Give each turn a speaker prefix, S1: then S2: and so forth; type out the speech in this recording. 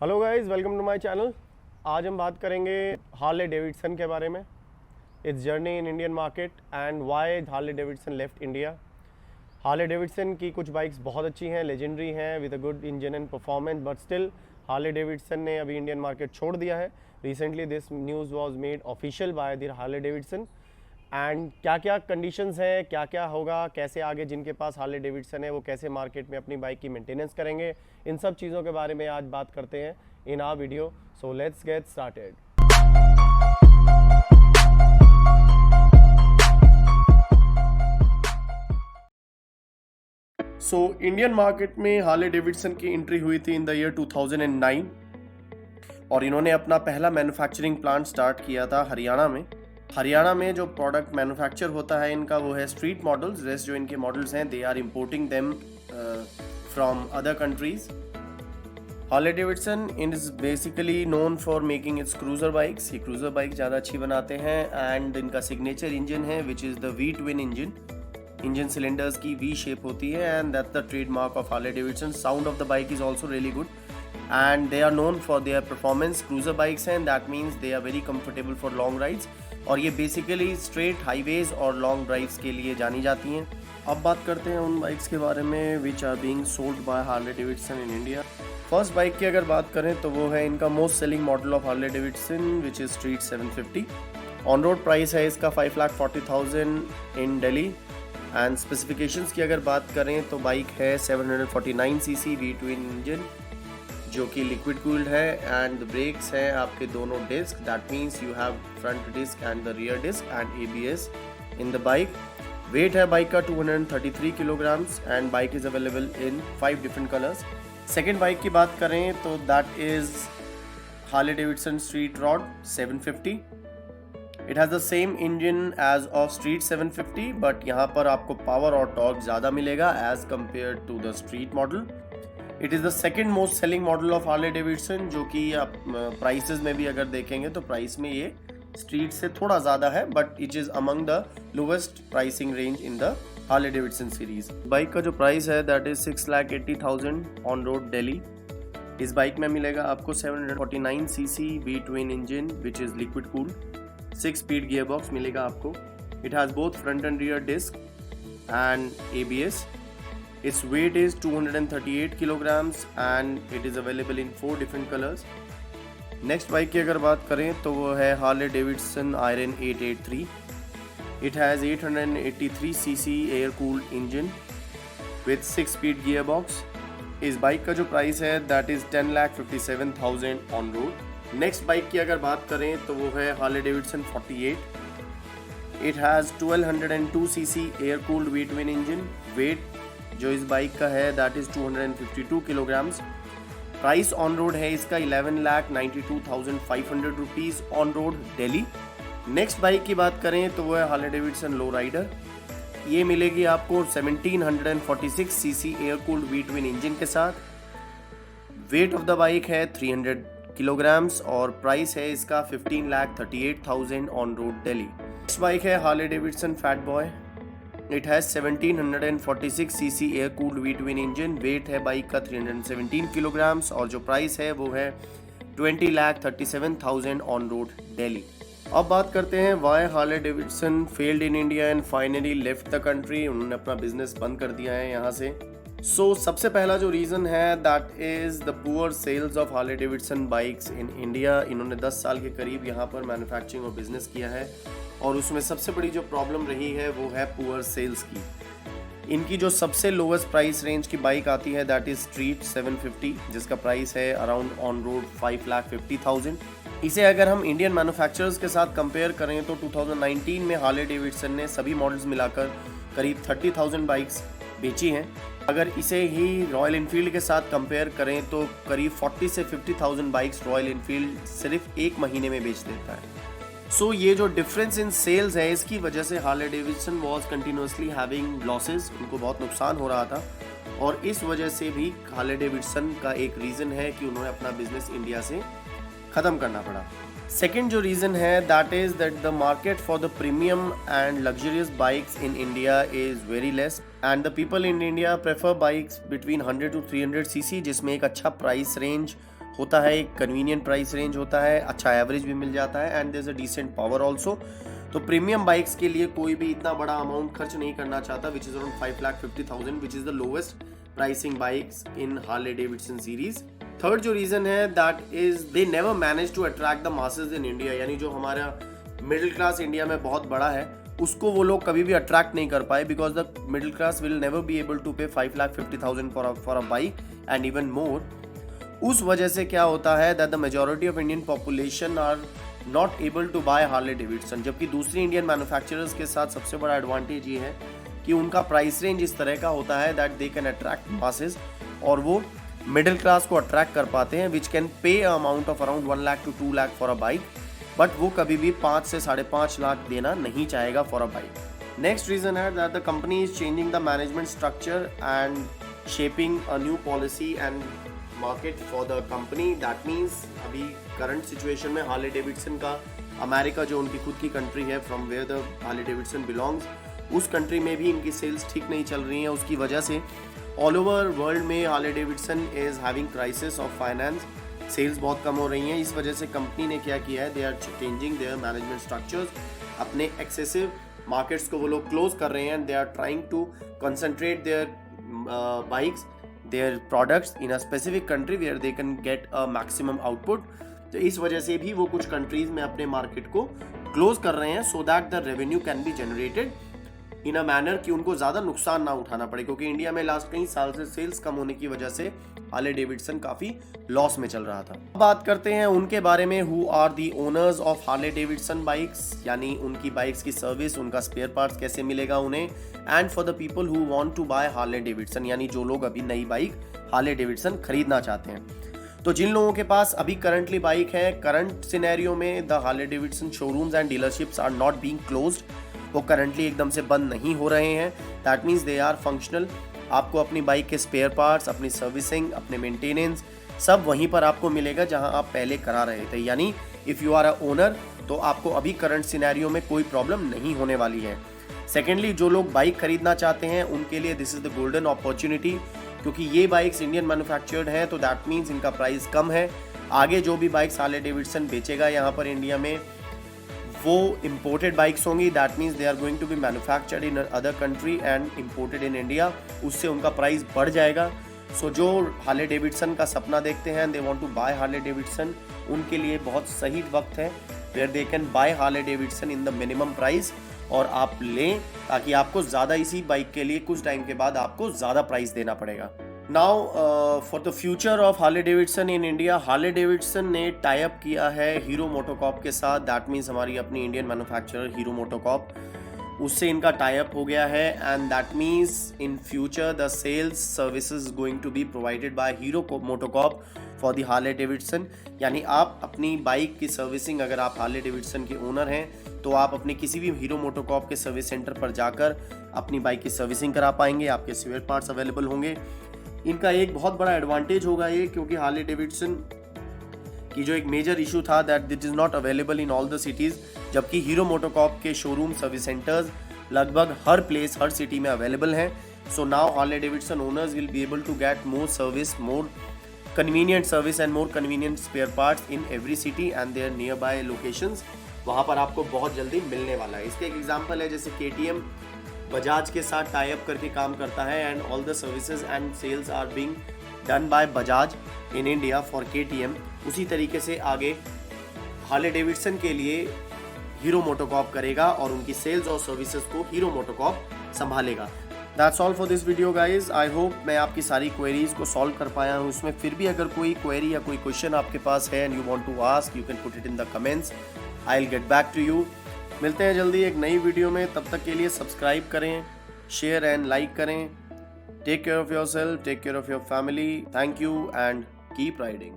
S1: Hello guys, welcome to my channel. आज हम बात करेंगे हार्ले डेविडसन के बारे में, its journey in Indian market and why Harley Davidson left India. Harley Davidson की कुछ बाइक्स बहुत अच्छी हैं, लेजेंडरी हैं with a good engine and performance, but still Harley Davidson ने अभी इंडियन मार्केट छोड़ दिया है। Recently this news was made official by the Harley Davidson and क्या क्या कंडीशंस हैं, क्या क्या होगा, कैसे आगे जिनके पास हार्ले डेविडसन है वो कैसे मार्केट में अपनी बाइक की मेंटेनेंस करेंगे, इन सब चीज़ों के बारे में आज बात करते हैं in our video. So let's get started. So Indian market में हार्ले डेविडसन की एंट्री हुई थी इन द ईयर 2009 और इन्होंने अपना पहला मैन्युफैक्चरिंग प्लांट स्टार्ट किया था हरियाणा में। हरियाणा में जो प्रोडक्ट मैन्युफैक्चर होता है इनका वो है स्ट्रीट मॉडल्स। रेस्ट जो इनके मॉडल्स हैं they are importing them from other countries. Harley Davidson is basically known for making its cruiser bikes. ये क्रूजर बाइक ज़्यादा अच्छी बनाते हैं एंड इनका सिग्नेचर इंजन है which is the V twin engine. Engine cylinders की V shape होती है and that's the trademark of Harley Davidson. Sound of the bike is also really good and they are known for their performance cruiser bikes and that means they are very comfortable for long rides और ये basically straight highways और long drives के लिए जानी जाती हैं। अब बात करते हैं उन बाइक्स के बारे में which are being sold by Harley Davidson in India. First bike की अगर बात करें तो वो है इनका most selling model of Harley Davidson which is Street 750। On road price है इसका 5,40,000 इन दिल्ली एंड स्पेसिफिकेशंस की अगर बात करें तो बाइक है 749 सीसी वी ट्विन इंजन जो कि लिक्विड कूल्ड है एंड द ब्रेक्स हैं आपके दोनों disc. That means you have front disc and the rear disc and ABS in the bike. Weight है बाइक का 233 kilograms and bike is available in 5 different colours. Second bike की बात करें तो that is Harley Davidson Street Rod 750। It has the same engine as of Street 750 but यहाँ पर आपको power और टॉर्क ज़्यादा मिलेगा as compare to the street model. It is the second most selling model of Harley Davidson जो कि आप prices में भी अगर देखेंगे तो प्राइस में ये स्ट्रीट से थोड़ा ज़्यादा है but it is among the lowest pricing range in the Harley Davidson series. Bike का जो प्राइस है that is 6,80,000 on road Delhi. इस बाइक में मिलेगा आपको 749 cc V twin engine which is liquid cooled. 6 speed gear box मिलेगा आपको। It has both front and rear disc and ABS। Its weight is 238 kilograms and it is available in 4 different colors. Next bike की अगर बात करें तो वो है Harley Davidson iron 883। It has 883 cc air cooled engine with 6 speed gearbox. इस bike का जो प्राइस है that is 10,57,000 on road. Next bike की अगर बात करें तो वो है Harley Davidson 48। It has 1202 cc air cooled V twin engine. Weight जो इस बाइक का है that is 252 kilograms. Price on road है इसका 11,92,500 rupees on road Delhi. Next bike की बात करें तो वो है हार्ले डेविडसन लो राइडर। ये मिलेगी आपको 1746 CC air cooled V twin engine के साथ। वेट ऑफ द बाइक है 300 किलोग्राम्स और प्राइस है इसका 15,38,000 on road Delhi. Next bike है Harley Davidson Fat Boy. It has 1746 CC air cooled V twin engine. Weight है बाइक का 317 किलोग्राम्स और जो प्राइस है वो है 20,37,000 ऑन रोड दिल्ली। अब बात करते हैं why Harley Davidson failed in India and finally left the country. उन्होंने अपना बिजनेस बंद कर दिया है यहाँ से। सबसे पहला जो रीज़न है that is the poor sales of Harley Davidson bikes in India. इन्होंने 10 साल के करीब यहाँ पर मैन्युफैक्चरिंग और बिजनेस किया है और उसमें सबसे बड़ी जो प्रॉब्लम रही है वो है पुअर सेल्स की। इनकी जो सबसे लोवेस्ट प्राइस रेंज की बाइक आती है दैट इज स्ट्रीट 750 जिसका प्राइस है अराउंड ऑन रोड 5,50,000। इसे अगर हम इंडियन मैन्युफैक्चरर्स के साथ कंपेयर करें तो 2019 में हार्ले डेविडसन ने सभी मॉडल्स मिलाकर करीब 30,000 बाइक्स बेची हैं। अगर इसे ही रॉयल इनफील्ड के साथ कंपेयर करें तो करीब 40 से 50,000 बाइक्स रॉयल इनफील्ड सिर्फ एक महीने में बेच देता है। ये जो डिफरेंस इन सेल्स है इसकी वजह से Harley Davidson was continuously having losses. उनको बहुत नुकसान हो रहा था और इस वजह से भी हार्ले डेविडसन का एक रीज़न है कि उन्होंने अपना बिजनेस इंडिया से ख़त्म करना पड़ा। सेकेंड जो रीज़न है that is that the market for the premium and luxurious bikes in India is very less and the people in India prefer bikes between 100 to 300 CC जिसमें एक अच्छा प्राइस रेंज होता है, एक कन्वीनियंट प्राइस रेंज होता है, अच्छा average भी मिल जाता है and there is a decent power also. तो प्रीमियम बाइक्स के लिए कोई भी इतना बड़ा अमाउंट खर्च नहीं करना चाहता, which is around 5,50,000 which is the lowest pricing bikes in Harley Davidson series. Third जो रीजन है that is they never manage to attract the masses in India, यानी जो हमारा मिडिल क्लास इंडिया में बहुत बड़ा है उसको वो लोग कभी भी अट्रैक्ट नहीं कर पाए, because the middle class will never be able to pay 5,50,000 for a bike and even more. उस वजह से क्या होता है that the majority of Indian population are not able to buy Harley Davidson. जबकि दूसरी इंडियन मैन्युफैक्चरर्स के साथ सबसे बड़ा एडवांटेज ये है कि उनका प्राइस रेंज इस तरह का होता है that they can attract masses, और वो मिडिल क्लास को अट्रैक्ट कर पाते हैं which can pay amount of around 1 lakh to 2 lakh for a bike, but वो कभी भी 5 से 5.5 लाख देना नहीं चाहेगा for a bike. Next reason है that the company is changing the management structure and shaping a new policy and market for the company. That means अभी current situation में हार्ले डेविडसन का अमेरिका जो उनकी खुद की कंट्री है from where the Harley Davidson belongs, उस country में भी इनकी सेल्स ठीक नहीं चल रही हैं। उसकी वजह से ऑल ओवर वर्ल्ड में Harley Davidson is having crisis of finance, sales बहुत कम हो रही हैं। इस वजह से कंपनी ने क्या किया है, they are changing their management structures, अपने एक्सेसिव मार्केट्स को वो लोग क्लोज कर रहे हैं and they are trying to concentrate their bikes, their products in a specific country where they can get a maximum output. तो इस वजह से भी वो कुछ कंट्रीज में अपने मार्केट को क्लोज कर रहे हैं so that the revenue can be generated in a manner कि उनको ज़्यादा नुकसान ना उठाना पड़े, क्योंकि इंडिया में लास्ट कई साल से सेल्स कम होने की वजह से हार्ले डेविडसन काफ़ी लॉस में चल रहा था। अब बात करते हैं उनके बारे में, who are the owners of Harley Davidson bikes, यानी उनकी बाइक्स की सर्विस, उनका स्पेयर पार्ट्स कैसे मिलेगा उन्हें, and for the people who want to buy Harley Davidson, यानी जो लोग अभी नई बाइक हार्ले डेविडसन खरीदना चाहते हैं। तो जिन लोगों के पास अभी करंटली बाइक है, करंट सिनेरियो में the Harley Davidson showrooms and dealerships are not being closed, वो करंटली एकदम से बंद नहीं हो रहे हैं। That means they are functional. आपको अपनी बाइक के स्पेयर पार्ट्स, अपनी सर्विसिंग, अपने मेंटेनेंस सब वहीं पर आपको मिलेगा जहां आप पहले करा रहे थे, यानी if you are a owner तो आपको अभी करंट सिनेरियो में कोई प्रॉब्लम नहीं होने वाली है। सेकेंडली, जो लोग बाइक खरीदना चाहते हैं उनके लिए this is the golden opportunity, क्योंकि ये बाइक्स इंडियन मैन्युफैक्चर्ड हैं तो दैट मीन्स इनका प्राइस कम है। आगे जो भी बाइक्स हार्ले डेविडसन बेचेगा यहाँ पर इंडिया में वो इम्पोर्टेड बाइक्स होंगी, that means they are going to be manufactured in other country and imported in India, उससे उनका प्राइस बढ़ जाएगा। सो जो हार्ले डेविडसन का सपना देखते हैं and they want to buy Harley Davidson, उनके लिए बहुत सही वक्त है where they can buy Harley Davidson in the minimum price, और आप लें ताकि आपको ज़्यादा इसी बाइक के लिए कुछ टाइम के बाद आपको ज़्यादा प्राइस देना पड़ेगा। Now for the future of Harley Davidson in India, Harley Davidson ने टाई अप किया है हीरो मोटोकॉर्प के साथ। दैट मीन्स हमारी अपनी इंडियन मैन्युफैक्चरर हीरो मोटोकॉर्प, उससे इनका टाई अप हो गया है and that means in future the sales services going to be provided by Hero MotoCorp for the Harley Davidson. यानी आप अपनी बाइक की सर्विसिंग, अगर आप हार्ले डेविडसन के ओनर हैं तो आप अपने किसी भी हीरो मोटोकॉर्प के सर्विस सेंटर पर जाकर अपनी बाइक की सर्विसिंग करा पाएंगे, आपके स्पेयर पार्ट्स अवेलेबल होंगे। इनका एक बहुत बड़ा एडवांटेज होगा ये, क्योंकि हार्ले डेविडसन की जो एक मेजर इशू था that it is not available in all the cities, जबकि हीरो मोटोकॉर्प के शोरूम सर्विस सेंटर्स लगभग हर प्लेस, हर सिटी में अवेलेबल हैं। So now Harley Davidson owners will be able to get more service, more convenient service and more convenient spare parts in every city and their nearby locations। वहाँ पर आपको बहुत जल्दी मिलने वाला है। इसके एक एग्जांपल है जैसे KTM बजाज के साथ टाई अप करके काम करता है and all the services and sales are being done by Bajaj in India for KTM। उसी तरीके से आगे हार्ले डेविडसन के लिए हीरो मोटोकॉर्प करेगा और उनकी सेल्स और सर्विसेज को हीरो मोटोकॉर्प संभालेगा। That's all for this video guys। I hope मैं आपकी सारी क्वेरीज को सॉल्व कर पाया हूँ। उसमें फिर भी अगर कोई क्वेरी या कोई क्वेश्चन आपके पास है and you want to ask, you can put it in the comments। I'll get back to you। मिलते हैं जल्दी एक नई वीडियो में, तब तक के लिए सब्सक्राइब करें, शेयर एंड लाइक करें। Take care of yourself, take care of your family। Thank you and keep riding।